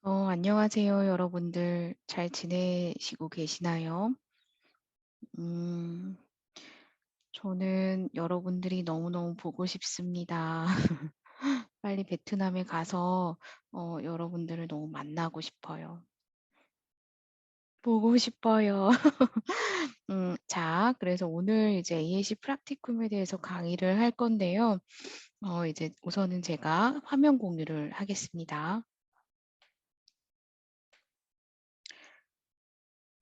안녕하세요, 여러분들. 잘 지내시고 계시나요? 음, 저는 여러분들이 너무너무 보고 싶습니다. 빨리 베트남에 가서 여러분들을 너무 만나고 싶어요. 보고 싶어요. 자, 그래서 오늘 이제 AAC 프락티쿰에 대해서 강의를 할 건데요. 이제 우선은 제가 화면 공유를 하겠습니다.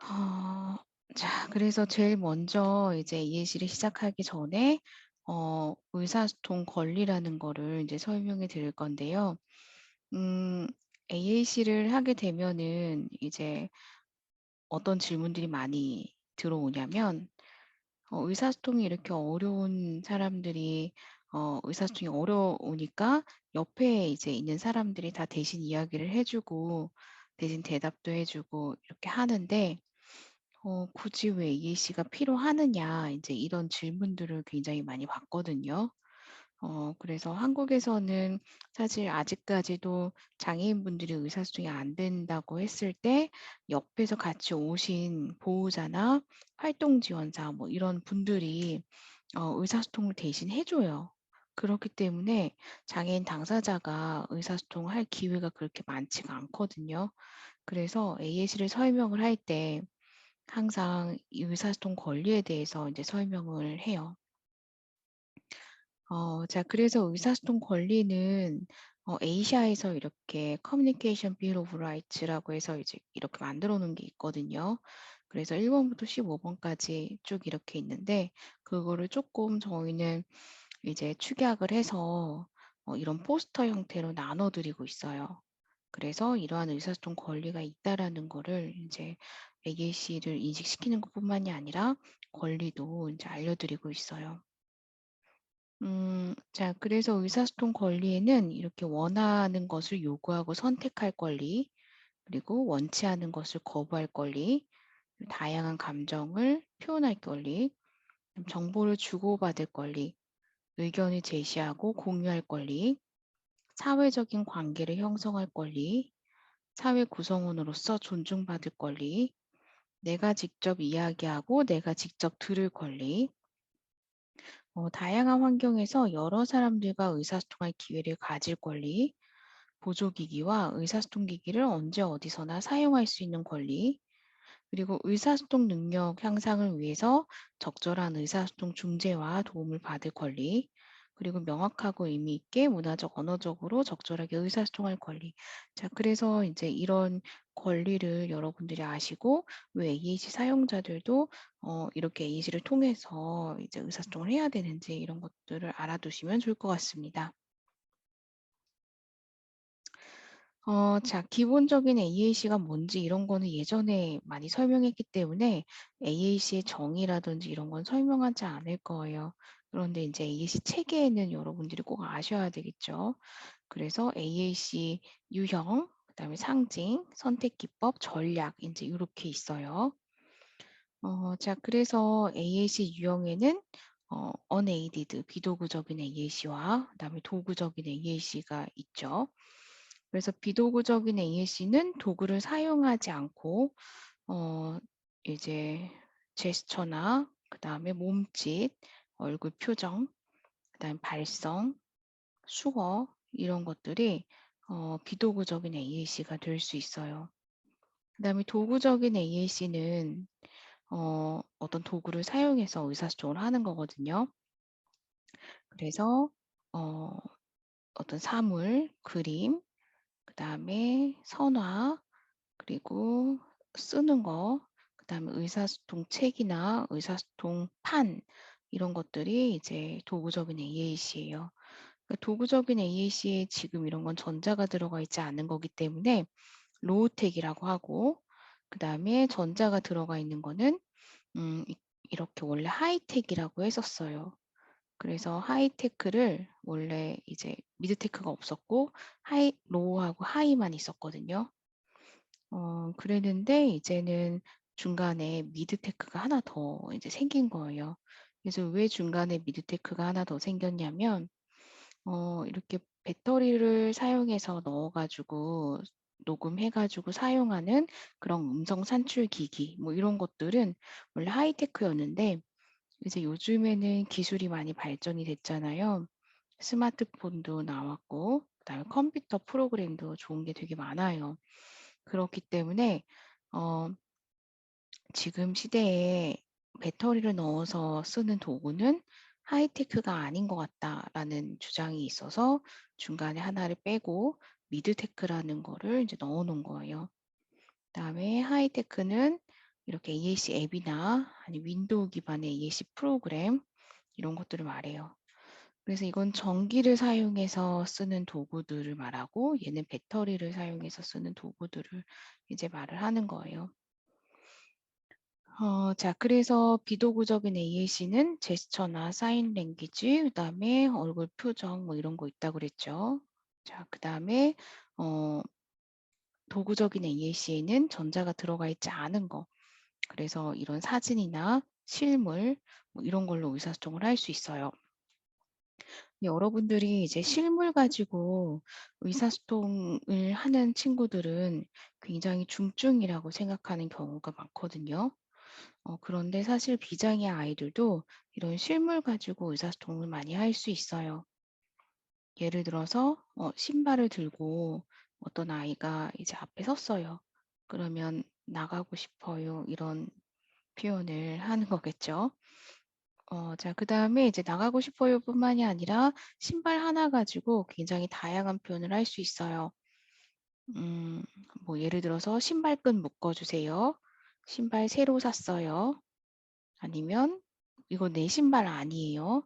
어, 자, 그래서 제일 먼저 이제 이해실을 시작하기 전에 의사소통 권리라는 거를 이제 설명해 드릴 건데요. 음, AAC를 하게 되면은 이제 어떤 질문들이 많이 들어오냐면 의사소통이 이렇게 어려운 사람들이 의사소통이 어려우니까 옆에 이제 있는 사람들이 다 대신 이야기를 해주고 대신 대답도 해주고 이렇게 하는데 굳이 왜 EAC가 필요하느냐 이제 이런 질문들을 굉장히 많이 받거든요. 그래서 한국에서는 사실 아직까지도 장애인분들이 의사소통이 안 된다고 했을 때 옆에서 같이 오신 보호자나 활동지원사 뭐 이런 분들이 의사소통을 대신 해줘요. 그렇기 때문에 장애인 당사자가 의사소통을 할 기회가 그렇게 많지가 않거든요. 그래서 AAC를 설명을 할때 항상 이 의사소통 권리에 대해서 이제 설명을 해요. 자, 그래서 의사소통 권리는 아시아에서 이렇게 커뮤니케이션 빌 오브 라이츠라고 해서 이제 이렇게 만들어 놓은 게 있거든요. 그래서 1번부터 15번까지 쭉 이렇게 있는데 그거를 조금 저희는 이제 축약을 해서 이런 포스터 형태로 나눠 드리고 있어요. 그래서 이러한 의사소통 권리가 있다라는 거를 이제 AAC를 인식시키는 것뿐만이 아니라 권리도 이제 알려드리고 있어요. 자, 그래서 의사소통 권리에는 이렇게 원하는 것을 요구하고 선택할 권리, 그리고 원치 않은 것을 거부할 권리, 다양한 감정을 표현할 권리, 정보를 주고받을 권리, 의견을 제시하고 공유할 권리, 사회적인 관계를 형성할 권리, 사회 구성원으로서 존중받을 권리, 내가 직접 이야기하고 내가 직접 들을 권리, 다양한 환경에서 여러 사람들과 의사소통할 기회를 가질 권리, 보조기기와 의사소통기기를 언제 어디서나 사용할 수 있는 권리, 그리고 의사소통 능력 향상을 위해서 적절한 의사소통 중재와 도움을 받을 권리, 그리고 명확하고 의미 있게 문화적, 언어적으로 적절하게 의사소통할 권리. 자, 그래서 이제 이런 권리를 여러분들이 아시고 왜 AAC 사용자들도 이렇게 AAC를 통해서 이제 의사소통을 해야 되는지 이런 것들을 알아두시면 좋을 것 같습니다. 자, 기본적인 AAC가 뭔지 이런 거는 예전에 많이 설명했기 때문에 AAC의 정의라든지 이런 건 설명하지 않을 거예요. 그런데 이제 AAC 체계에는 여러분들이 꼭 아셔야 되겠죠. 그래서 AAC 유형, 그다음에 상징, 선택 기법, 전략 이제 이렇게 있어요. 자, 그래서 AAC 유형에는 unaided 비도구적인 AAC와 그다음에 도구적인 AAC가 있죠. 그래서 비도구적인 AAC는 도구를 사용하지 않고 어 이제 제스처나 그다음에 몸짓, 얼굴 표정, 그다음에 발성, 수어 이런 것들이 비도구적인 AAC가 될 수 있어요. 그다음에 도구적인 AAC는 어떤 도구를 사용해서 의사소통을 하는 거거든요. 그래서 어 어떤 사물, 그림, 그다음에 선화, 그리고 쓰는 거, 그다음에 의사소통 책이나 의사소통 판 이런 것들이 이제 도구적인 AAC예요. 그러니까 도구적인 AAC에 지금 이런 건 전자가 들어가 있지 않은 거기 때문에 로우텍이라고 하고 그다음에 전자가 들어가 있는 거는 이렇게 원래 하이텍이라고 했었어요. 그래서 하이테크를 원래 이제 미드테크가 없었고 로우하고 하이만 있었거든요. 그랬는데 이제는 중간에 미드테크가 하나 더 이제 생긴 거예요. 그래서 왜 중간에 미드테크가 하나 더 생겼냐면 이렇게 배터리를 사용해서 넣어 가지고 녹음해 가지고 사용하는 그런 음성 산출 기기 뭐 이런 것들은 원래 하이테크였는데 이제 요즘에는 기술이 많이 발전이 됐잖아요. 스마트폰도 나왔고 그다음에 컴퓨터 프로그램도 좋은 게 되게 많아요. 그렇기 때문에 어 지금 시대에 배터리를 넣어서 쓰는 도구는 하이테크가 아닌 것 같다라는 주장이 있어서 중간에 하나를 빼고 미드테크라는 거를 이제 넣어 놓은 거예요. 그다음에 하이테크는 이렇게 AAC 앱이나 아니면 윈도우 기반의 AAC 프로그램 이런 것들을 말해요. 그래서 이건 전기를 사용해서 쓰는 도구들을 말하고 얘는 배터리를 사용해서 쓰는 도구들을 이제 말을 하는 거예요. 자, 그래서 비도구적인 AAC는 제스처나 사인 랭귀지, 그다음에 얼굴 표정 뭐 이런 거 있다고 그랬죠. 자, 그다음에 어, 도구적인 AAC에는 전자가 들어가 있지 않은 거. 그래서 이런 사진이나 실물 뭐 이런 걸로 의사소통을 할 수 있어요. 여러분들이 이제 실물 가지고 의사소통을 하는 친구들은 굉장히 중증이라고 생각하는 경우가 많거든요. 그런데 사실 비장의 아이들도 이런 실물 가지고 의사소통을 많이 할 수 있어요. 예를 들어서 신발을 들고 어떤 아이가 이제 앞에 섰어요. 그러면 나가고 싶어요. 이런 표현을 하는 거겠죠. 자, 그다음에 이제 나가고 싶어요 뿐만이 아니라 신발 하나 가지고 굉장히 다양한 표현을 할 수 있어요. 음, 뭐 예를 들어서 신발끈 묶어주세요. 신발 새로 샀어요. 아니면 이거 내 신발 아니에요.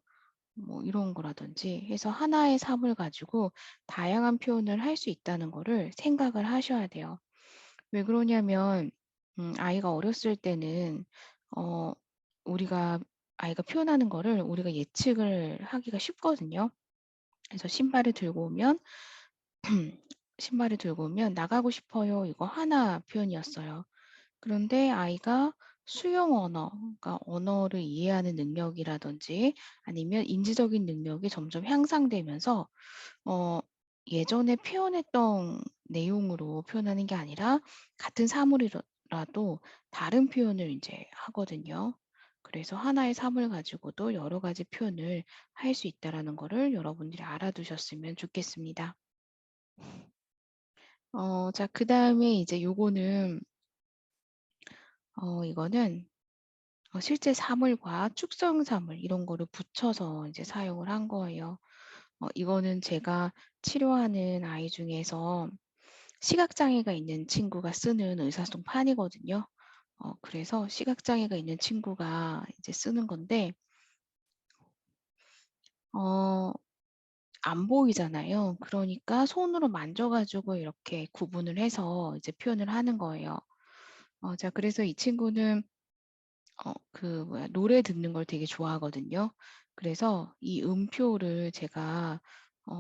뭐 이런 거라든지 해서 하나의 삶을 가지고 다양한 표현을 할 수 있다는 거를 생각을 하셔야 돼요. 왜 그러냐면 아이가 어렸을 때는 어 우리가 아이가 표현하는 거를 우리가 예측을 하기가 쉽거든요. 그래서 신발을 들고 오면 신발을 들고 오면 "나가고 싶어요." 이거 하나 표현이었어요. 그런데 아이가 수용 언어, 그러니까 언어를 이해하는 능력이라든지 아니면 인지적인 능력이 점점 향상되면서 어 예전에 표현했던 내용으로 표현하는 게 아니라 같은 사물이라도 다른 표현을 이제 하거든요. 그래서 하나의 사물 가지고도 여러 가지 표현을 할 수 있다라는 거를 여러분들이 알아두셨으면 좋겠습니다. 자, 그다음에 이제 요거는 이거는 실제 사물과 축성 사물 이런 거를 붙여서 이제 사용을 한 거예요. 이거는 제가 치료하는 아이 중에서 시각장애가 있는 친구가 쓰는 의사소통판이거든요. 그래서 시각장애가 있는 친구가 이제 쓰는 건데 어 안 보이잖아요. 그러니까 손으로 만져 가지고 이렇게 구분을 해서 이제 표현을 하는 거예요. 자, 그래서 이 친구는 그 뭐야 노래 듣는 걸 되게 좋아하거든요. 그래서 이 음표를 제가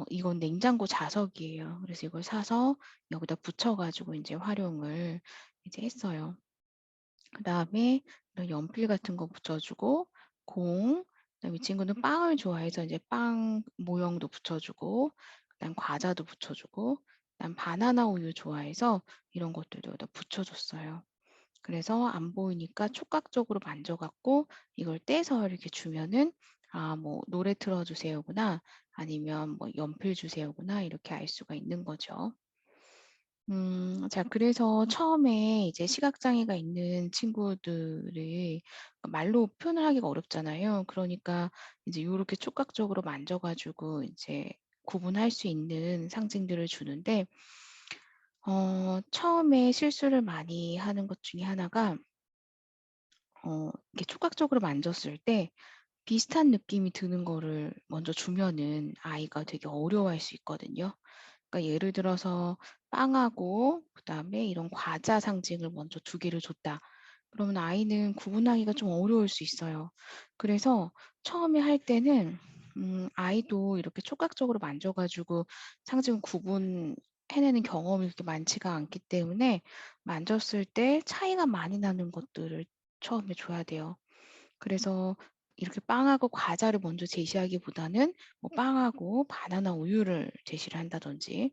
이건 냉장고 자석이에요. 그래서 이걸 사서 여기다 붙여 가지고 인제 활용을 이제 했어요. 그다음에 이런 연필 같은 거 붙여 주고 그다음에 이 친구는 빵을 좋아해서 이제 빵 모형도 붙여 주고 그다음 과자도 붙여 주고 그다음 바나나 우유 좋아해서 이런 것들도 여기다 붙여 줬어요. 그래서 안 보이니까 촉각적으로 만져 갖고 이걸 떼서 이렇게 주면은 '아 뭐 노래 틀어 주세요구나.' 아니면 뭐 '연필 주세요구나.' 이렇게 알 수가 있는 거죠. 자, 그래서 처음에 이제 시각장애가 있는 친구들이 말로 표현을 하기가 어렵잖아요. 그러니까 이제 요렇게 촉각적으로 만져 가지고 이제 구분할 수 있는 상징들을 주는데 처음에 실수를 많이 하는 것 중에 하나가 이렇게 촉각적으로 만졌을 때 비슷한 느낌이 드는 거를 먼저 주면은 아이가 되게 어려워할 수 있거든요. 그러니까 예를 들어서 빵하고 그다음에 이런 과자 상징을 먼저 두 개를 줬다. 그러면 아이는 구분하기가 좀 어려울 수 있어요. 그래서 처음에 할 때는 아이도 이렇게 촉각적으로 만져 가지고 상징을 구분해내는 경험이 그렇게 많지가 않기 때문에 만졌을 때 차이가 많이 나는 것들을 처음에 줘야 돼요. 그래서 이렇게 빵하고 과자를 먼저 제시하기보다는 뭐 빵하고 바나나 우유를 제시를 한다든지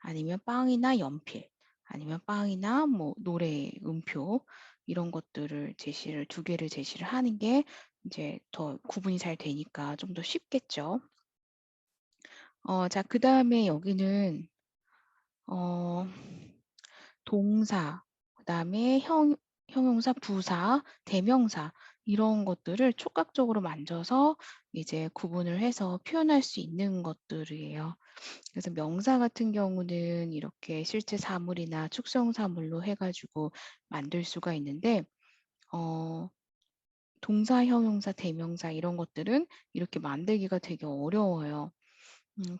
아니면 빵이나 연필 아니면 빵이나 뭐 노래, 음표 이런 것들을 제시를 두 개를 제시를 하는 게 이제 더 구분이 잘 되니까 좀 더 쉽겠죠. 자 그다음에 여기는 어 동사, 그다음에 형용사, 부사, 대명사 이런 것들을 촉각적으로 만져서 이제 구분을 해서 표현할 수 있는 것들이에요. 그래서 명사 같은 경우는 이렇게 실제 사물이나 축성 사물로 해 가지고 만들 수가 있는데 어 동사, 형용사, 대명사 이런 것들은 이렇게 만들기가 되게 어려워요.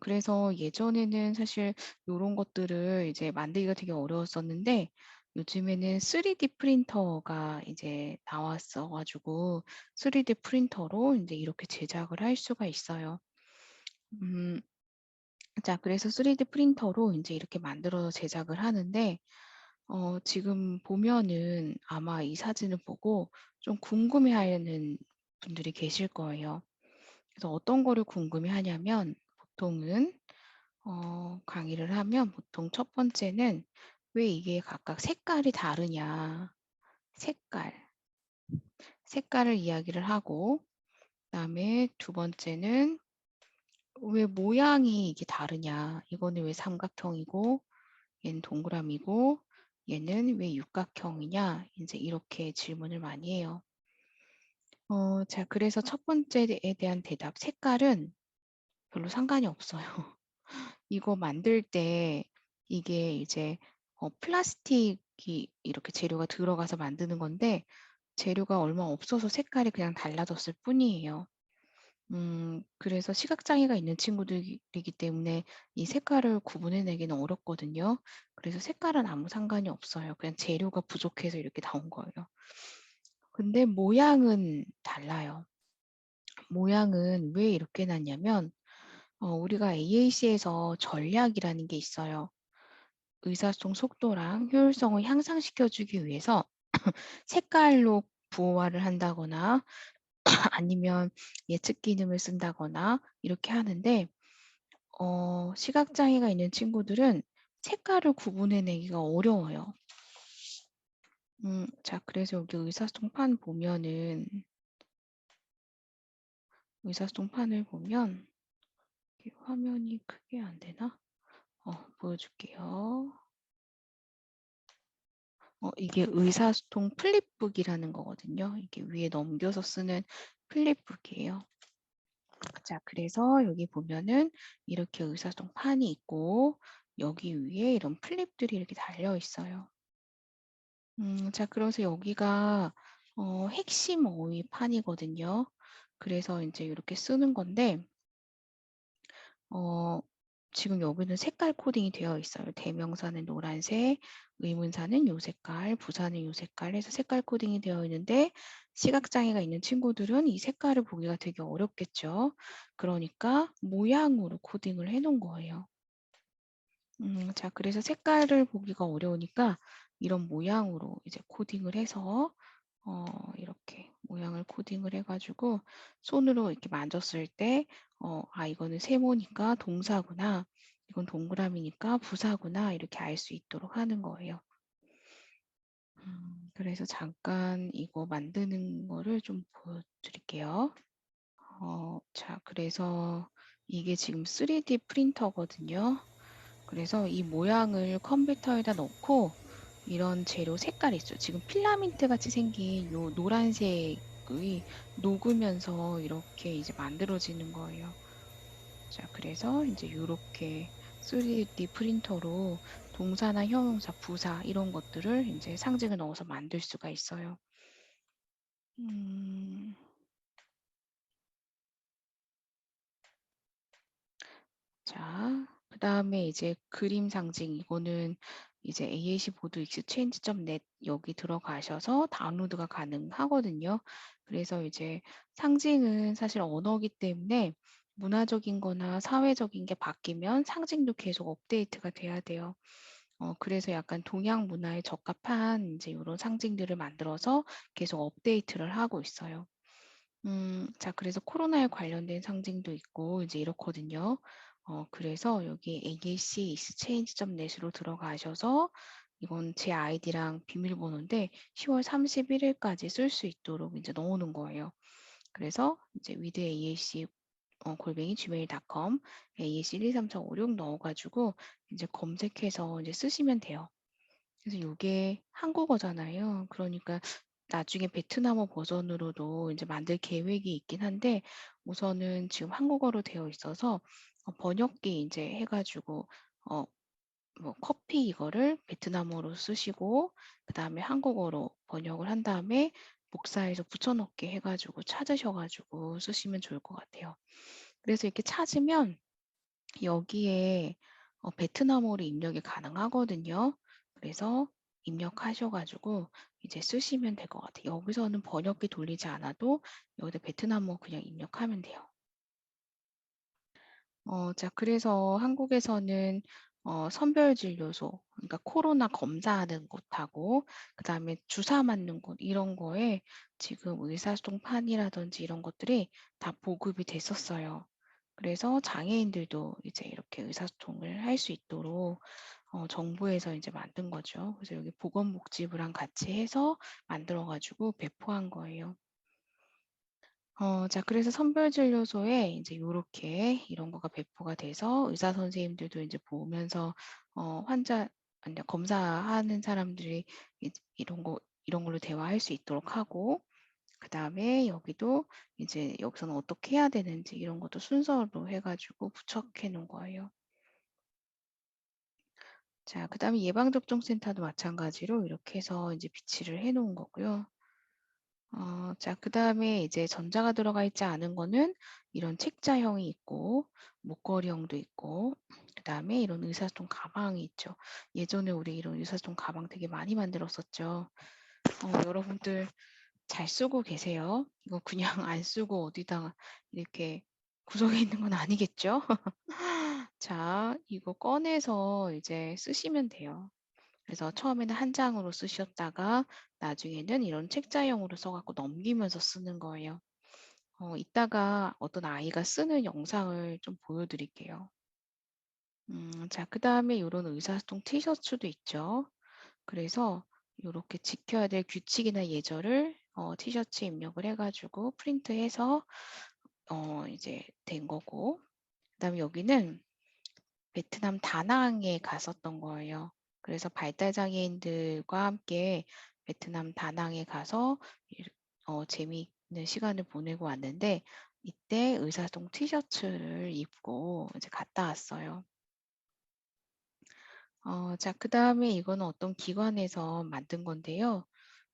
그래서 예전에는 사실 요런 것들을 이제 만들기가 되게 어려웠었는데 요즘에는 3D 프린터가 이제 나왔어 가지고 3D 프린터로 인제 이렇게 제작을 할 수가 있어요. 음 자 그래서 3D 프린터로 인제 이렇게 만들어서 제작을 하는데 지금 보면은 아마 이 사진을 보고 좀 궁금해하는 분들이 계실 거예요. 그래서 어떤 거를 궁금해하냐면 보통은 강의를 하면 보통 첫 번째는 "왜 이게 각각 색깔이 다르냐." 색깔, 색깔을 이야기를 하고 그다음에 두 번째는 "왜 모양이 이게 다르냐. 이거는 왜 삼각형이고 얘는 동그라미고 얘는 왜 육각형이냐." 인제 이렇게 질문을 많이 해요. 자 그래서 첫 번째에 대한 대답 색깔은 별로 상관이 없어요. 이거 만들 때 이게 이제 플라스틱이 이렇게 재료가 들어가서 만드는 건데 재료가 얼마 없어서 색깔이 그냥 달라졌을 뿐이에요. 그래서 시각장애가 있는 친구들이기 때문에 이 색깔을 구분해 내기는 어렵거든요. 그래서 색깔은 아무 상관이 없어요. 그냥 재료가 부족해서 이렇게 나온 거예요. 근데 모양은 달라요. 모양은 왜 이렇게 났냐면 우리가 AAC에서 전략이라는 게 있어요. 의사소통 속도랑 효율성을 향상시켜 주기 위해서 색깔로 부호화를 한다거나 아니면 예측 기능을 쓴다거나 이렇게 하는데 시각장애가 있는 친구들은 색깔을 구분해 내기가 어려워요. 자 그래서 여기 의사소통판 보면은 의사소통판을 보면 이게 화면이 크게 안 되나? 보여줄게요. 이게 의사소통 플립북이라는 거거든요. 이게 위에 넘겨서 쓰는 플립북이에요. 자, 그래서 여기 보면은 이렇게 의사소통판이 있고 여기 위에 이런 플립들이 이렇게 달려 있어요. 자, 그래서 여기가 핵심 어휘판이거든요. 그래서 이제 이렇게 쓰는 건데 어 지금 여기는 색깔 코딩이 되어 있어요. 대명사는 노란색, 의문사는 요 색깔, 부사는 요 색깔 해서 색깔 코딩이 되어 있는데 시각장애가 있는 친구들은 이 색깔을 보기가 되게 어렵겠죠. 그러니까 모양으로 코딩을 해 놓은 거예요. 자 그래서 색깔을 보기가 어려우니까 이런 모양으로 이제 코딩을 해서 이렇게 모양을 코딩을 해 가지고 손으로 이렇게 만졌을 때 '아 이거는 세모니까 동사구나. 이건 동그라미니까 부사구나.' 이렇게 알 수 있도록 하는 거예요. 그래서 잠깐 이거 만드는 거를 좀 보여 드릴게요. 자 그래서 이게 지금 3D 프린터거든요. 그래서 이 모양을 컴퓨터에다 넣고 이런 재료 색깔이 있어요. 지금 필라멘트 같이 생긴 요 노란색의 녹으면서 이렇게 이제 만들어지는 거예요. 자, 그래서 이제 요렇게 3D 프린터로 동사나 형용사, 부사 이런 것들을 이제 상징을 넣어서 만들 수가 있어요. 음. 자, 그다음에 이제 그림 상징 이거는 이제 AAC 보드 exchange.net 여기 들어가셔서 다운로드가 가능하거든요. 그래서 이제 상징은 사실 언어기 때문에 문화적인 거나 사회적인 게 바뀌면 상징도 계속 업데이트가 돼야 돼요. 그래서 약간 동양 문화에 적합한 이제 요런 상징들을 만들어서 계속 업데이트를 하고 있어요. 자 그래서 코로나에 관련된 상징도 있고 이제 이렇거든요. 그래서 여기 AAC exchange.net으로 들어가셔서 이건 제 아이디랑 비밀번호인데 10월 31일까지 쓸 수 있도록 이제 넣어 놓은 거예요. 그래서 이제 withAAC 골뱅이 gmail.com AAC 1234566 넣어 가지고 이제 검색해서 이제 쓰시면 돼요. 그래서 요게 한국어잖아요. 그러니까 나중에 베트남어 버전으로도 이제 만들 계획이 있긴 한데 우선은 지금 한국어로 되어 있어서 번역기 이제 해 가지고 어 뭐 커피 이거를 베트남어로 쓰시고 그다음에 한국어로 번역을 한 다음에 복사해서 붙여 넣기 해 가지고 찾으셔 가지고 쓰시면 좋을 것 같아요. 그래서 이렇게 찾으면 여기에 베트남어로 입력이 가능하거든요. 그래서 입력하셔 가지고 이제 쓰시면 될 것 같아요. 여기서는 번역기 돌리지 않아도 여기다 베트남어 그냥 입력하면 돼요. 자 그래서 한국에서는 선별진료소 그러니까 코로나 검사하는 곳하고 그다음에 주사 맞는 곳 이런 거에 지금 의사소통판이라든지 이런 것들이 다 보급이 됐었어요. 그래서 장애인들도 이제 이렇게 의사소통을 할 수 있도록 정부에서 이제 만든 거죠. 그래서 여기 보건복지부랑 같이 해서 만들어 가지고 배포한 거예요. 자 그래서 선별진료소에 이제 요렇게 이런 거가 배포가 돼서 의사 선생님들도 이제 보면서 환자 아니 검사하는 사람들이 이런 걸로 대화할 수 있도록 하고 그다음에 여기도 이제 여기서는 어떻게 해야 되는지 이런 것도 순서로 해 가지고 부착해 놓은 거예요. 자 그다음에 예방접종센터도 마찬가지로 이렇게 해서 이제 비치를 해 놓은 거고요. 자 그다음에 이제 전자가 들어가 있지 않은 거는 이런 책자형이 있고 목걸이형도 있고 그다음에 이런 의사소통 가방이 있죠. 예전에 우리 이런 의사소통 가방 되게 많이 만들었었죠. 여러분들 잘 쓰고 계세요? 이거 그냥 안 쓰고 어디다가 이렇게 구석에 있는 건 아니겠죠? 자 이거 꺼내서 이제 쓰시면 돼요. 그래서 처음에는 한 장으로 쓰셨다가 나중에는 이런 책자형으로 써 갖고 넘기면서 쓰는 거예요. 이따가 어떤 아이가 쓰는 영상을 좀 보여 드릴게요. 자 그다음에 요런 의사소통 티셔츠도 있죠. 그래서 요렇게 지켜야 될 규칙이나 예절을 티셔츠에 입력을 해 가지고 프린트해서 이제 된 거고 그다음에 여기는 베트남 다낭에 갔었던 거예요. 그래서 발달장애인들과 함께 베트남 다낭에 가서 재미있는 시간을 보내고 왔는데 이때 의사소통 티셔츠를 입고 이제 갔다 왔어요. 자 그다음에 이거는 어떤 기관에서 만든 건데요.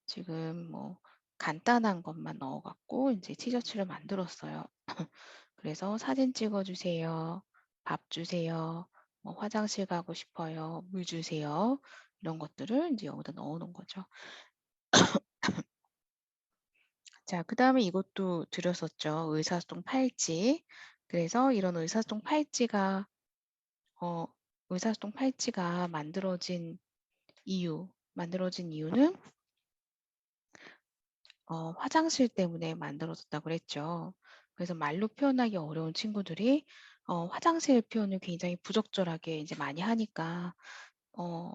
지금 뭐 간단한 것만 넣어 갖고 인제 티셔츠를 만들었어요. 그래서 "사진 찍어 주세요. 밥 주세요. 뭐 화장실 가고 싶어요. 물 주세요." 이런 것들을 인제 여기다 넣어 놓은 거죠. 자 그다음에 이것도 드렸었죠. 의사소통 팔찌. 그래서 이런 어 의사소통 팔찌가 만들어진 이유는 화장실 때문에 만들어졌다고 그랬죠. 그래서 말로 표현하기 어려운 친구들이 화장실 표현을 굉장히 부적절하게 이제 많이 하니까 어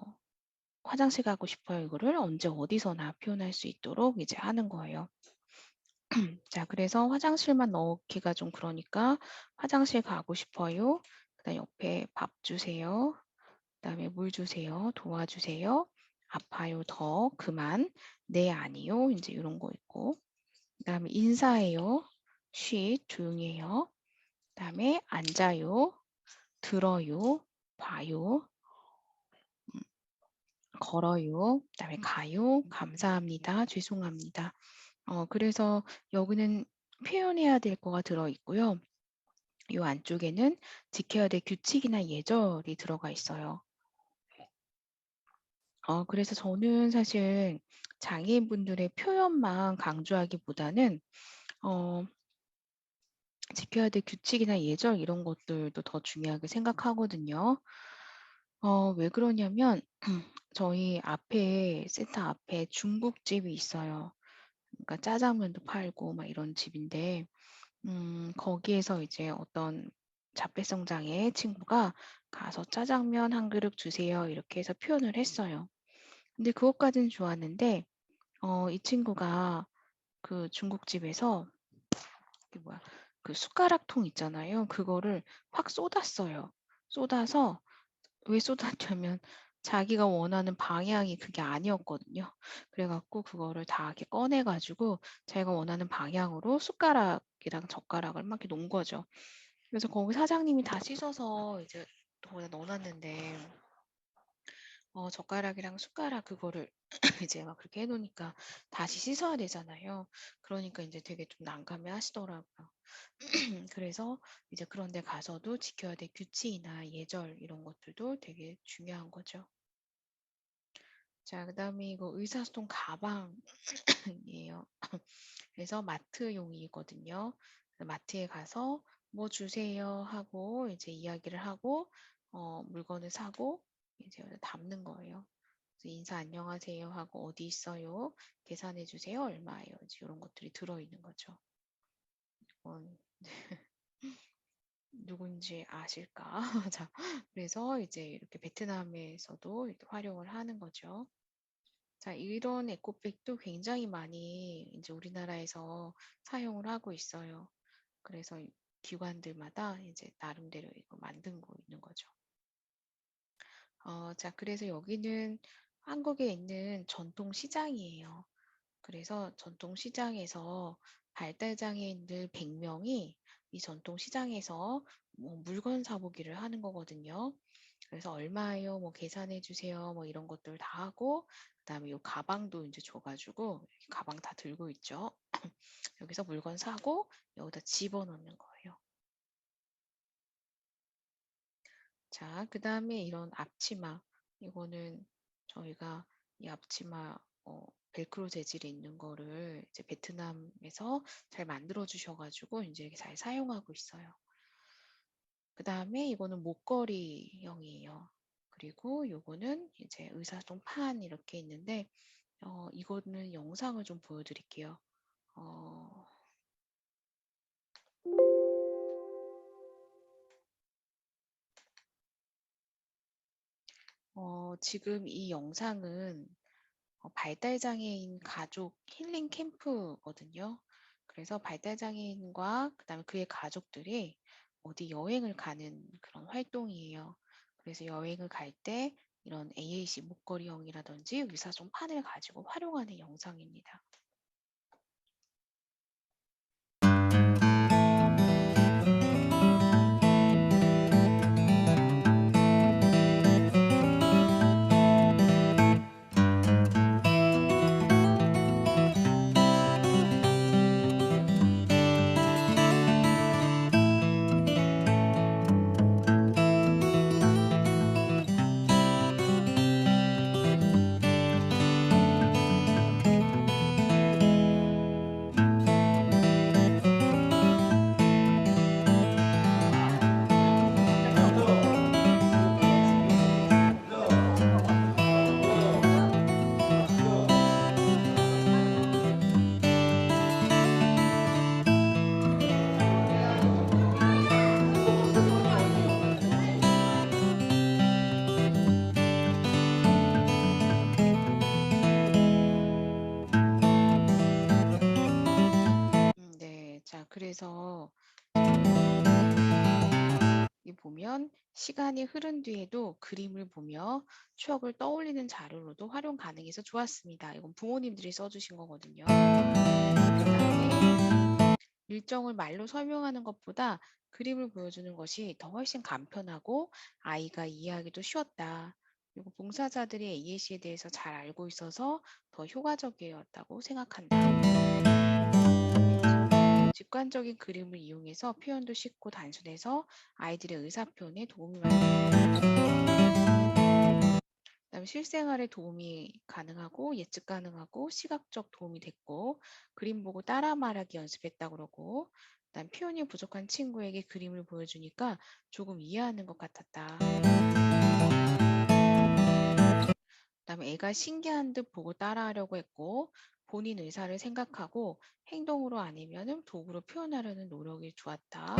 "화장실 가고 싶어요." 이거를 언제 어디서나 표현할 수 있도록 이제 하는 거예요. 자 그래서 화장실만 넣기가 좀 그러니까 "화장실 가고 싶어요." 그다음에 옆에 "밥 주세요." 그다음에 "물 주세요." "도와주세요." "아파요." "더." "그만." "네." "아니요." 인제 요런 거 있고 그다음에 "인사해요." "쉬." "조용히 해요." 그다음에 "앉아요." "들어요." "봐요." 음 "걸어요." 그다음에 "가요." "감사합니다." "죄송합니다." 그래서 여기는 표현해야 될 거가 들어 있고요. 요 안쪽에는 지켜야 될 규칙이나 예절이 들어가 있어요. 그래서 저는 사실 장애인분들의 표현만 강조하기보다는 어 지켜야 될 규칙이나 예절 이런 것들도 더 중요하게 생각하거든요. 왜 그러냐면 저희 앞에 센터 앞에 중국집이 있어요. 그러니까 짜장면도 팔고 막 이런 집인데 거기에서 이제 어떤 자폐성 장애 친구가 가서 "짜장면 한 그릇 주세요." 이렇게 해서 표현을 했어요. 근데 그것까지는 좋았는데 이 친구가 그 중국집에서 그 뭐야 그 숟가락통 있잖아요. 그거를 확 쏟았어요. 쏟아서 왜 쏟았냐면 자기가 원하는 방향이 그게 아니었거든요. 그래 갖고 그거를 다 이렇게 꺼내 가지고 자기가 원하는 방향으로 숟가락이랑 젓가락을 막 이렇게 놓은 거죠. 그래서 거기 사장님이 다 씻어서 이제 거기다 넣어 놨는데 젓가락이랑 숟가락 그거를 이제 막 그렇게 해 놓으니까 다시 씻어야 되잖아요. 그러니까 인제 되게 좀 난감해 하시더라고요. 그래서 이제 그런 데 가서도 지켜야 될 규칙이나 예절 이런 것들도 되게 중요한 거죠. 자, 그다음에 이거 의사소통 가방이에요. 그래서 마트용이거든요. 그래서 마트에 가서 "뭐 주세요." 하고 이제 이야기를 하고 물건을 사고 이제 여기다 담는 거예요. 그래서 인사 "안녕하세요." 하고 "어디 있어요? 계산해 주세요. 얼마예요?" 이제 요런 것들이 들어있는 거죠. 이건 누군지 아실까? 자, 그래서 이제 이렇게 베트남에서도 이렇게 활용을 하는 거죠. 자, 이런 에코백도 굉장히 많이 이제 우리나라에서 사용을 하고 있어요. 그래서 기관들마다 이제 나름대로 이거 만들고 있는 거죠. 자, 그래서 여기는 한국에 있는 전통 시장이에요. 그래서 전통 시장에서 발달장애인들 100명이 이 전통 시장에서 뭐 물건 사보기를 하는 거거든요. 그래서 얼마예요? 뭐 계산해 주세요. 뭐 이런 것들 다 하고 그다음에 요 가방도 이제 줘가지고 이렇게 가방 다 들고 있죠. 여기서 물건 사고 여기다 집어넣는 거예요. 자, 그다음에 이런 앞치마 이거는 저희가 이 앞치마 벨크로 재질이 있는 거를 이제 베트남에서 잘 만들어 주셔가지고 이제 잘 사용하고 있어요. 그 다음에 이거는 목걸이형이에요. 그리고 요거는 이제 의사소통판 이렇게 있는데 이거는 영상을 좀 보여드릴게요. 어, 지금 이 영상은 발달장애인 가족 힐링 캠프거든요. 그래서 발달장애인과 그다음에 그의 가족들이 어디 여행을 가는 그런 활동이에요. 그래서 여행을 갈 때 이런 AAC 목걸이형이라든지 의사소통판을 가지고 활용하는 영상입니다. 네, 자, 그래서 이 보면 시간이 흐른 뒤에도 그림을 보며 추억을 떠올리는 자료로도 활용 가능해서 좋았습니다. 이건 부모님들이 써주신 거거든요. 그다음에 일정을 말로 설명하는 것보다 그림을 보여주는 것이 더 훨씬 간편하고 아이가 이해하기도 쉬웠다. 그리고 봉사자들이 AAC에 대해서 잘 알고 있어서 더 효과적이었다고 생각한다. 직관적인 그림을 이용해서 표현도 쉽고 단순해서 아이들의 의사표현에 도움이 많이 됐다. 그다음에 실생활에 도움이 가능하고 예측 가능하고 시각적 도움이 됐고 그림 보고 따라 말하기 연습했다 그러고 그다음 표현이 부족한 친구에게 그림을 보여주니까 조금 이해하는 것 같았다. 그다음에 애가 신기한 듯 보고 따라하려고 했고 본인 의사를 생각하고 행동으로 아니면은 도구로 표현하려는 노력이 좋았다.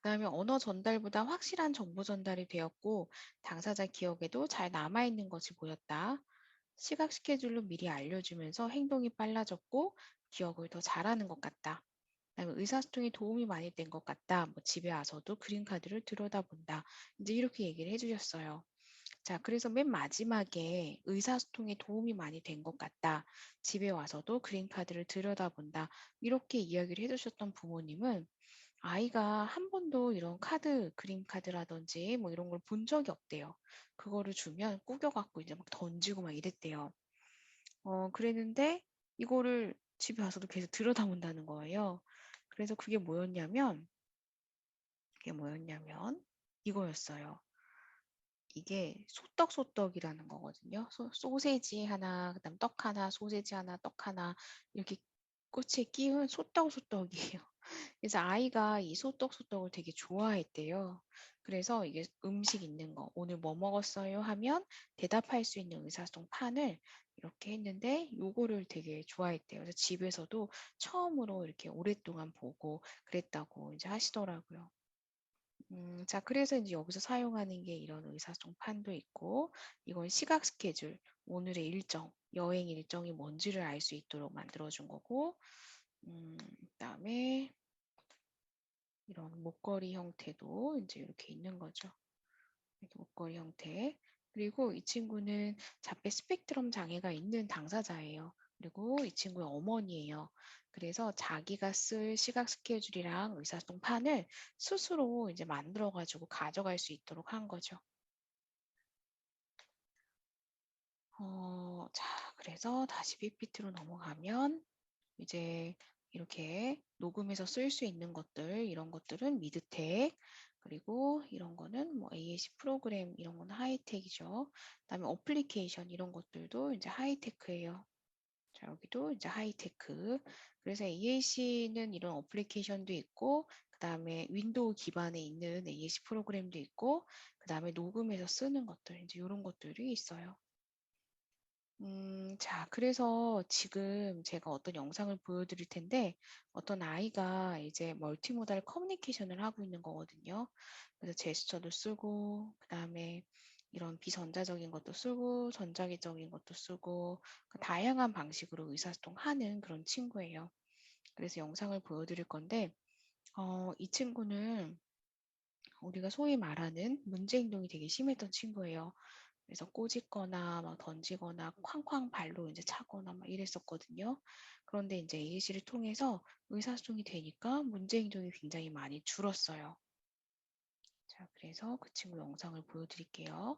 그다음에 언어 전달보다 확실한 정보 전달이 되었고 당사자 기억에도 잘 남아있는 것이 보였다. 시각 스케줄로 미리 알려주면서 행동이 빨라졌고 기억을 더 잘하는 것 같다. 그다음에 의사소통에 도움이 많이 된 것 같다. 뭐 집에 와서도 그림 카드를 들여다본다. 이제 이렇게 얘기를 해주셨어요. 자, 그래서 맨 마지막에 의사소통에 도움이 많이 된 것 같다. 집에 와서도 그림 카드를 들여다본다. 이렇게 이야기를 해주셨던 부모님은 아이가 한 번도 이런 카드, 그림 카드라든지 뭐 이런 걸 본 적이 없대요. 그거를 주면 꾸겨갖고 이제 막 던지고 막 이랬대요. 그랬는데 이거를 집에 와서도 계속 들여다본다는 거예요. 그래서 그게 뭐였냐면 이거였어요. 이게 소떡소떡이라는 거거든요. 소세지 하나, 그다음 떡 하나, 소세지 하나, 떡 하나 이렇게 꼬치에 끼운 소떡소떡이에요. 그래서 아이가 이 소떡소떡을 되게 좋아했대요. 그래서 이게 음식 있는 거, 오늘 뭐 먹었어요? 하면 대답할 수 있는 의사소통 판을 이렇게 했는데 요거를 되게 좋아했대요. 그래서 집에서도 처음으로 이렇게 오랫동안 보고 그랬다고 이제 하시더라고요. 자, 그래서 이제 여기서 사용하는 게 이런 의사소통판도 있고, 이건 시각 스케줄, 오늘의 일정, 여행 일정이 뭔지를 알 수 있도록 만들어준 거고, 그다음에 이런 목걸이 형태도 이제 이렇게 있는 거죠. 이렇게 목걸이 형태. 그리고 이 친구는 자폐 스펙트럼 장애가 있는 당사자예요. 그리고 이 친구의 어머니예요. 그래서 자기가 쓸 시각 스케줄이랑 의사소통판을 스스로 이제 만들어가지고 가져갈 수 있도록 한 거죠. 자, 그래서 다시 PPT로 넘어가면 이제 이렇게 녹음해서 쓸 수 있는 것들, 이런 것들은 미드텍, 그리고 이런 거는 뭐 AAC 프로그램, 이런 거는 하이텍이죠. 그다음에 어플리케이션 이런 것들도 이제 하이테크예요. 자, 여기도 이제 하이테크. 그래서 AAC는 이런 어플리케이션도 있고, 그다음에 윈도우 기반에 있는 AAC 프로그램도 있고, 그다음에 녹음해서 쓰는 것들, 이제 이런 것들이 있어요. 자, 그래서 지금 제가 어떤 영상을 보여드릴 텐데, 어떤 아이가 이제 멀티모달 커뮤니케이션을 하고 있는 거거든요. 그래서 제스처도 쓰고, 그 다음에 이런 비전자적인 것도 쓰고, 전자기적인 것도 쓰고, 그 다양한 방식으로 의사소통하는 그런 친구예요. 그래서 영상을 보여드릴 건데, 이 친구는 우리가 소위 말하는 문제행동이 되게 심했던 친구예요. 그래서 꼬집거나 막 던지거나 쾅쾅 발로 이제 차거나 막 이랬었거든요. 그런데 이제 AAC를 통해서 의사소통이 되니까 문제행동이 굉장히 많이 줄었어요. 자, 그래서 그 친구 영상을 보여드릴게요.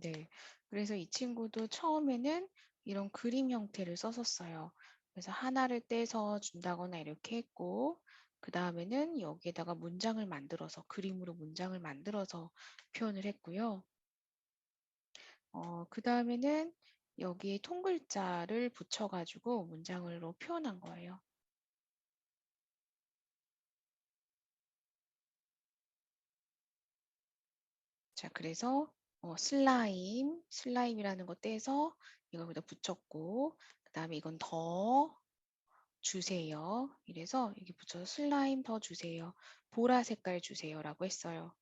네. 그래서 이 친구도 처음에는 이런 그림 형태를 썼었어요. 그래서 하나를 떼서 준다거나 이렇게 했고, 그 다음에는 여기에다가 문장을 만들어서, 그림으로 문장을 만들어서 표현을 했고요. 그 다음에는 여기에 통글자를 붙여가지고 문장으로 표현한 거예요. 자, 그래서 슬라임이라는 거 떼서 이걸 여기다 붙였고, 그 다음에 이건 더 주세요. 이래서 여기 붙여서 슬라임 더 주세요. 보라 색깔 주세요라고 했어요.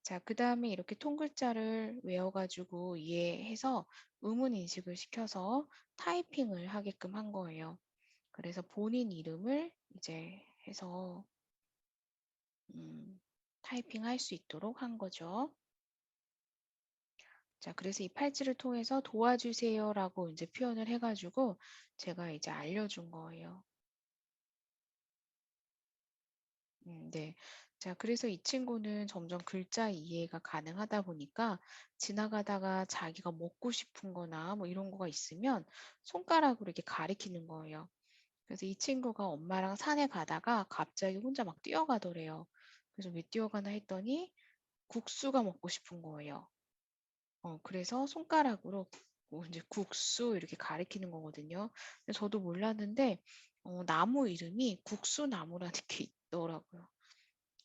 자, 그 다음에 이렇게 통글자를 외워가지고 이해해서 의문 인식을 시켜서 타이핑을 하게끔 한 거예요. 그래서 본인 이름을 이제 해서 타이핑 할 수 있도록 한 거죠. 자, 그래서 이 팔찌를 통해서 도와주세요라고 이제 표현을 해가지고 제가 이제 알려준 거예요. 네. 자, 그래서 이 친구는 점점 글자 이해가 가능하다 보니까 지나가다가 자기가 먹고 싶은 거나 뭐 이런 거가 있으면 손가락으로 이렇게 가리키는 거예요. 그래서 이 친구가 엄마랑 산에 가다가 갑자기 혼자 막 뛰어가더래요. 그래서 왜 뛰어가나 했더니 국수가 먹고 싶은 거예요. 그래서 손가락으로 이제 국수 이렇게 가리키는 거거든요. 근데 저도 몰랐는데 나무 이름이 국수나무라는 게 있더라고요.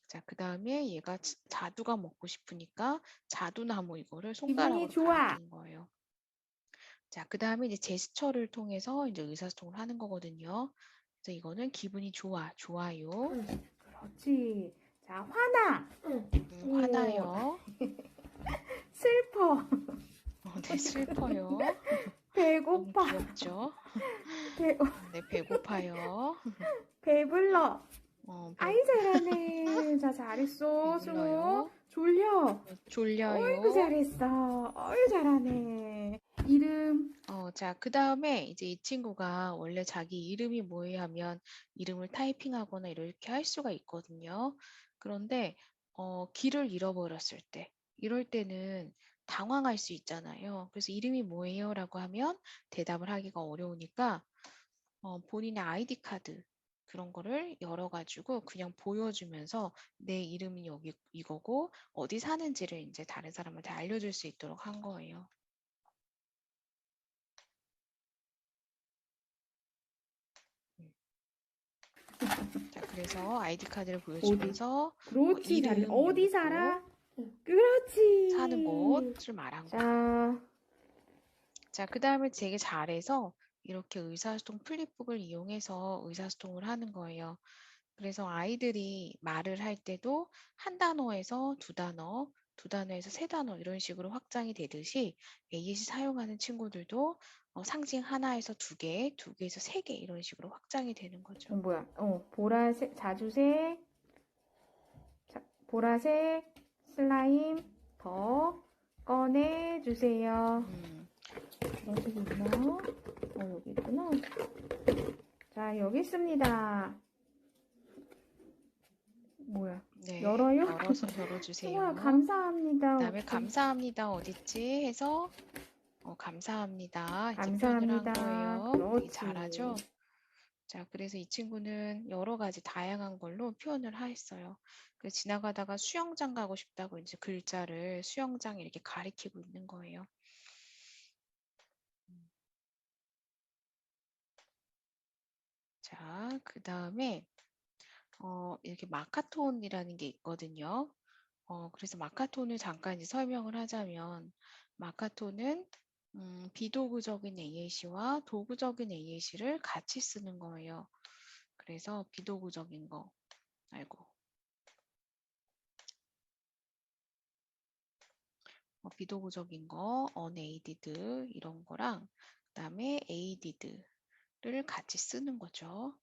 자, 그 다음에 얘가 자두가 먹고 싶으니까 자두나무 이거를 기분이 손가락으로 좋아. 가리키는 거예요. 자, 그 다음에 이제 제스처를 통해서 이제 의사소통을 하는 거거든요. 그래서 이거는 기분이 좋아, 좋아요. 그렇지. 자, 화나. 오, 화나요. 슬퍼. 네, 슬퍼요. 너무 배고파. 귀엽죠? 배, 네, 배고파요. 배불러. 배, 아이, 잘하네. 자, 잘했어. 승우. 배불러요. 졸려. 어이구, 졸려요. 잘했어. 어이, 잘하네. 이름. 자, 그 다음에 이제 이 친구가 원래 자기 이름이 뭐예요 하면 이름을 타이핑하거나 이렇게 할 수가 있거든요. 그런데, 길을 잃어버렸을 때, 이럴 때는 당황할 수 있잖아요. 그래서 이름이 뭐예요? 라고 하면 대답을 하기가 어려우니까, 본인의 아이디 카드, 그런 거를 열어가지고 그냥 보여주면서 내 이름이 여기 이거고 어디 사는지를 이제 다른 사람한테 알려줄 수 있도록 한 거예요. 음. 자, 그래서 아이디 카드를 어디? 보여주면서 그렇지, 잘해. 이름, 어디 연도, 살아? 사는 그렇지. 곳을 말한 거예요. 자, 자, 그 다음에 되게 잘해서 이렇게 의사소통 플립북을 이용해서 의사소통을 하는 거예요. 그래서 아이들이 말을 할 때도 한 단어에서 두 단어, 두 단어에서 세 단어 이런 식으로 확장이 되듯이 AEC 사용하는 친구들도 상징 하나에서 두 개, 두 개에서 세 개 이런 식으로 확장이 되는 거죠. 뭐야? 보라색, 자주색, 보라색, 슬라임 더 꺼내주세요. 음, 보라색이 있나? 여기 있구나. 자, 여기 있습니다. 뭐야? 네, 열어요? 열어서 우와, 열어주세요. 감사합니다. 그다음에 어떻게? 감사합니다 어딨지 해서 감사합니다 이제 표현을 한 감사합니다. 거예요. 되게 그렇지. 잘하죠? 자, 그래서 이 친구는 여러 가지 다양한 걸로 표현을 했어요. 그래서 지나가다가 수영장 가고 싶다고 이제 글자를 수영장 이렇게 가리키고 있는 거예요. 자, 그 다음에 이렇게 마카톤이라는 게 있거든요. 그래서 마카톤을 잠깐 이제 설명을 하자면 마카톤은 비도구적인 AAC와 도구적인 AAC를 같이 쓰는 거예요. 그래서 비도구적인 거, 아이고, 비도구적인 거, unaided 이런 거랑 그다음에 aided를 같이 쓰는 거죠.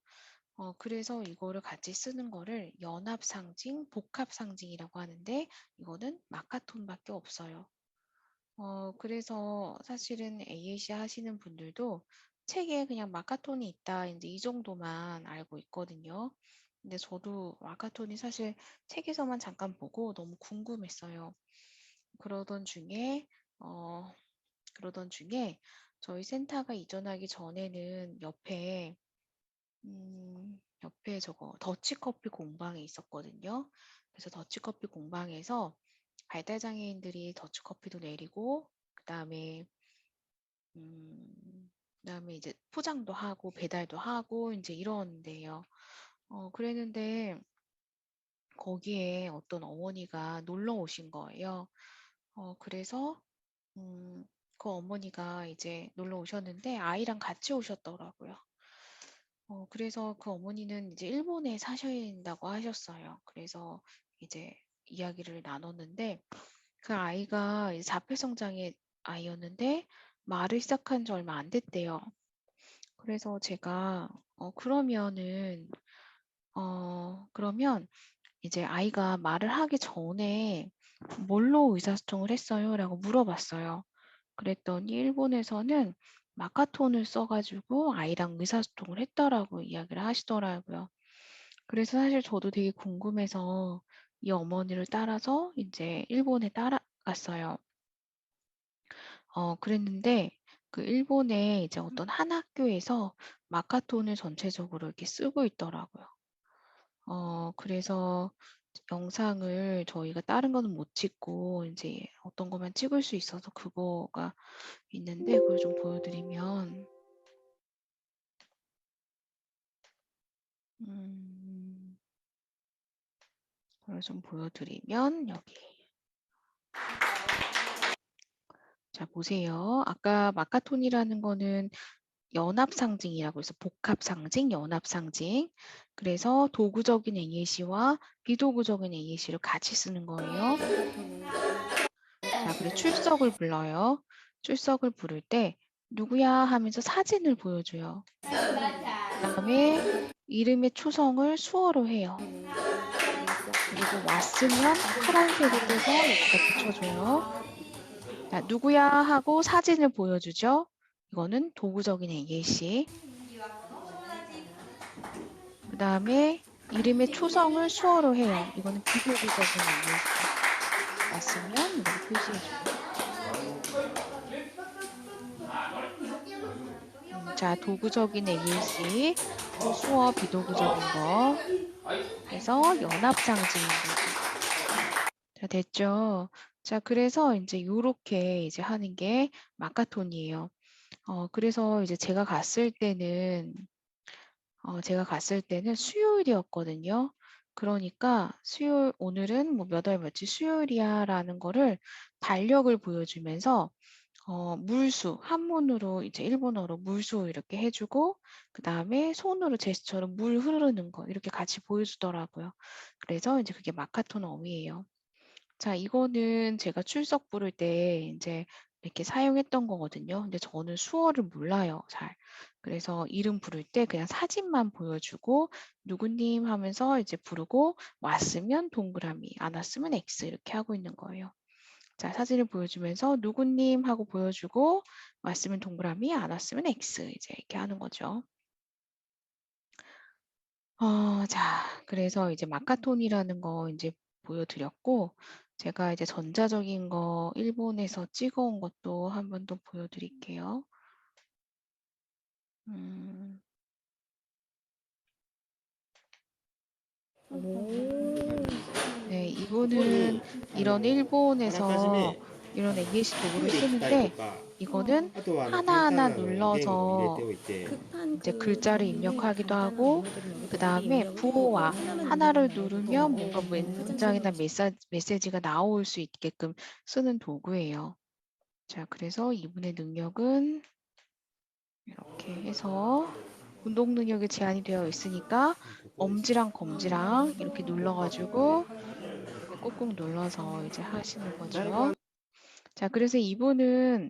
그래서 이거를 같이 쓰는 거를 연합상징, 복합상징이라고 하는데 이거는 마카톤밖에 없어요. 그래서 사실은 AAC 하시는 분들도 책에 그냥 마카톤이 있다, 이제 이 정도만 알고 있거든요. 근데 저도 마카톤이 사실 책에서만 잠깐 보고 너무 궁금했어요. 그러던 중에, 어, 그러던 중에 저희 센터가 이전하기 전에는 옆에 저거 더치커피 공방에 있었거든요. 그래서 더치커피 공방에서 발달장애인들이 더치커피도 내리고 그다음에 이제 포장도 하고 배달도 하고 이제 이러는데요. 그랬는데 거기에 어떤 어머니가 놀러 오신 거예요. 그래서 그 어머니가 이제 놀러 오셨는데 아이랑 같이 오셨더라고요. 그래서 그 어머니는 이제 일본에 사셔야 된다고 하셨어요. 그래서 이제 이야기를 나눴는데 그 아이가 이제 자폐성장의 아이였는데 말을 시작한 지 얼마 안 됐대요. 그래서 제가 그러면 이제 아이가 말을 하기 전에 뭘로 의사소통을 했어요? 라고 물어봤어요. 그랬더니 일본에서는 마카톤을 써가지고 아이랑 의사소통을 했더라고 이야기를 하시더라고요. 그래서 사실 저도 되게 궁금해서 이 어머니를 따라서 이제 일본에 따라갔어요. 그랬는데 그 일본에 이제 어떤 한 학교에서 마카톤을 전체적으로 이렇게 쓰고 있더라고요. 그래서 영상을 저희가 다른 거는 못 찍고 이제 어떤 것만 찍을 수 있어서 그거가 있는데 그걸 좀 보여드리면 그걸 좀 보여드리면 여기 자, 보세요. 아까 마카톤이라는 거는 연합 상징이라고 해서 복합 상징, 연합 상징. 그래서 도구적인 AAC와 비도구적인 AAC를 같이 쓰는 거예요. 자, 그리고 출석을 불러요. 출석을 부를 때 누구야 하면서 사진을 보여줘요. 그다음에 이름의 초성을 수어로 해요. 그리고 왔으면 파란색을 떼서 여기다 붙여줘요. 자, 누구야 하고 사진을 보여주죠. 이거는 도구적인 AAC. 그 다음에 이름의 초성을 수어로 해요. 이거는 비도구적인 AAC. 왔으면 이걸 표시해줘요. 자, 도구적인 AAC, 수어 비도구적인 거 해서 연합상징인 거죠. 자, 됐죠? 자, 그래서 이제 요렇게 이제 하는 게 마카톤이에요. 그래서 이제 제가 갔을 때는 수요일이었거든요. 그러니까 오늘은 뭐 몇 월 며칠 수요일이야라는 거를 달력을 보여주면서 물수, 한문으로 이제 일본어로 물수 이렇게 해주고, 그 다음에 손으로 제스처로 물 흐르는 거 이렇게 같이 보여주더라고요. 그래서 이제 그게 마카톤 어휘예요. 자, 이거는 제가 출석 부를 때 이제 이렇게 사용했던 거거든요. 근데 저는 수어를 몰라요, 잘. 그래서 이름 부를 때 그냥 사진만 보여주고, 누구님 하면서 이제 부르고, 왔으면 동그라미, 안 왔으면 X 이렇게 하고 있는 거예요. 자, 사진을 보여주면서 누구님 하고 보여주고, 왔으면 동그라미, 안 왔으면 X 이제 이렇게 하는 거죠. 자, 그래서 이제 마카톤이라는 거 이제 보여드렸고, 제가 이제 전자적인 거 일본에서 찍어온 것도 한 번 더 보여드릴게요. 음, 네, 이거는 이런 일본에서 이런 AAC 도구를 トイレ行きたいと 쓰는데, か、이거는 あとは簡単 하나하나 な言語も入れ 눌러서 ておいて、 급한 이제 그 글자를 부분에 입력하기도 간단한 하고, 번호들을 그 여기다 미리 다음에 입력을 해놓고 부호와 하나만 하나를 누르는 말고도 누르면 뭔가 문장이나 사진처럼 메시지가 나올 수 있게끔 쓰는 도구예요. 자, 그래서 이분의 능력은 이렇게 해서 운동 능력이 제한이 되어 있으니까 엄지랑 검지랑 이렇게 눌러가지고 이렇게 꾹꾹 눌러서 이제 하시는 거죠. 자, 그래서 이분은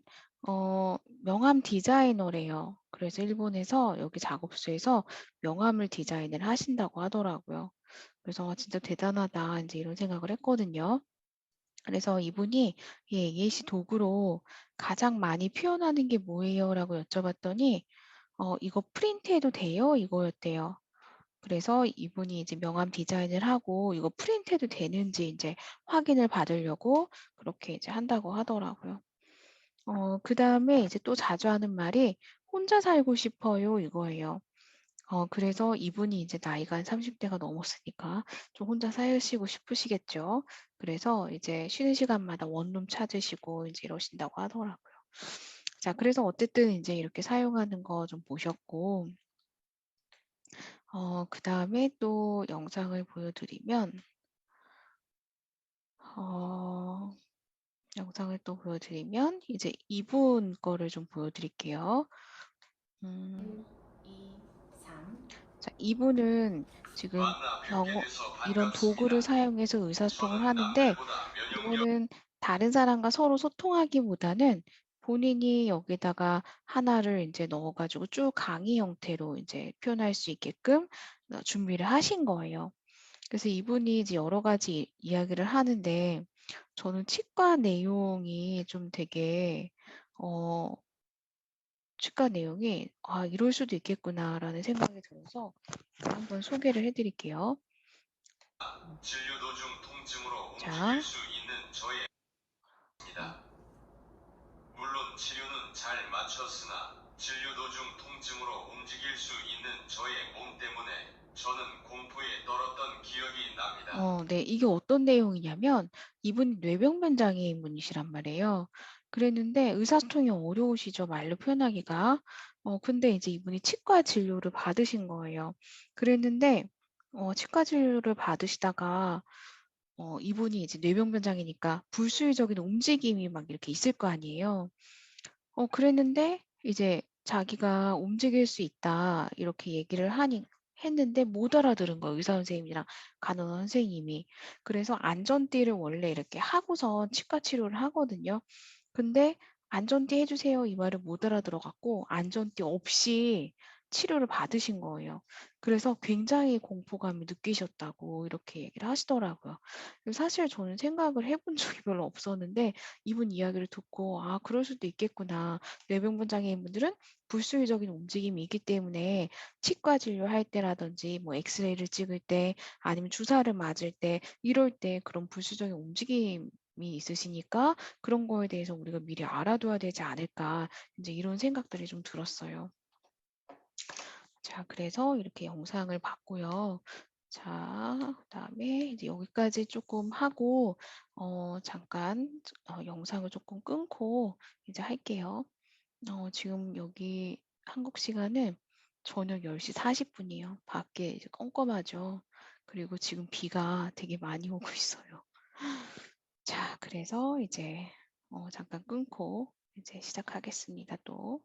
명함 디자이너래요. 그래서 일본에서 여기 작업소에서 명함을 디자인을 하신다고 하더라고요. 그래서 진짜 대단하다 이제 이런 생각을 했거든요. 그래서 이분이 예시 도구로 가장 많이 표현하는 게 뭐예요? 라고 여쭤봤더니 이거 프린트해도 돼요? 이거였대요. 그래서 이분이 이제 명함 디자인을 하고 이거 프린트해도 되는지 이제 확인을 받으려고 그렇게 이제 한다고 하더라고요. 그 다음에 이제 또 자주 하는 말이 혼자 살고 싶어요 이거예요. 그래서 이분이 이제 나이가 한 30대가 넘었으니까 좀 혼자 사시고 싶으시겠죠. 그래서 이제 쉬는 시간마다 원룸 찾으시고 이제 이러신다고 하더라고요. 자, 그래서 어쨌든 이제 이렇게 사용하는 거 좀 보셨고, 그 다음에 또 영상을 보여드리면, 어, 영상을 또 보여드리면, 이제 이분 거를 좀 보여드릴게요. 2, 3. 자, 이분은 지금 이런 도구를 사용해서 의사소통을 하는데, 이거는 다른 사람과 서로 소통하기보다는 본인이 여기다가 하나를 이제 넣어가지고 쭉 강의 형태로 이제 표현할 수 있게끔 준비를 하신 거예요. 그래서 이분이 이제 여러 가지 이야기를 하는데, 저는 치과 내용이 좀 되게, 치과 내용이, 이럴 수도 있겠구나라는 생각이 들어서 한번 소개를 해드릴게요. 진료 도중 통증으로 자, 움직일 수 있는 저입니다. 물론 치료는 잘 마쳤으나 진료 도중 통증으로 움직일 수 있는 저의 몸 때문에 저는 공포에 떨었던 기억이 납니다. 네, 이게 어떤 내용이냐면 이분이 뇌병변 장애인분이시란 말이에요. 그랬는데 의사소통이 어려우시죠, 말로 표현하기가. 근데 이제 이분이 치과 진료를 받으신 거예요. 그랬는데 치과 진료를 받으시다가 이분이 이제 뇌병변장애니까 불수의적인 움직임이 막 이렇게 있을 거 아니에요. 그랬는데 이제 자기가 "움직일 수 있다." 이렇게 얘기를 하니 했는데 못 알아들은 거예요, 의사 선생님이랑 간호사 선생님이. 그래서 안전띠를 원래 이렇게 하고서 치과 치료를 하거든요. 근데 "안전띠 해 주세요." 이 말을 못 알아들어 갖고 안전띠 없이 치료를 받으신 거예요. 그래서 굉장히 공포감을 느끼셨다고 이렇게 얘기를 하시더라고요. 사실 저는 생각을 해본 적이 별로 없었는데 이분 이야기를 듣고 '아 그럴 수도 있겠구나. 뇌병변 장애인분들은 불수의적인 움직임이 있기 때문에 치과 진료할 때라든지 뭐 엑스레이를 찍을 때 아니면 주사를 맞을 때 이럴 때 그런 불수적인 움직임이 있으시니까 그런 거에 대해서 우리가 미리 알아둬야 되지 않을까.' 인제 이런 생각들이 좀 들었어요. 자 그래서 이렇게 영상을 봤고요. 자 그다음에 이제 여기까지 쪼끔 하고 잠깐 영상을 쪼끔 끊고 이제 할게요. 지금 여기 한국 시간은 저녁 10시 40 분이에요. 밖에 이제 껌껌하죠. 그리고 지금 비가 되게 많이 오고 있어요. 자 그래서 이제 잠깐 끊고 이제 시작하겠습니다 또.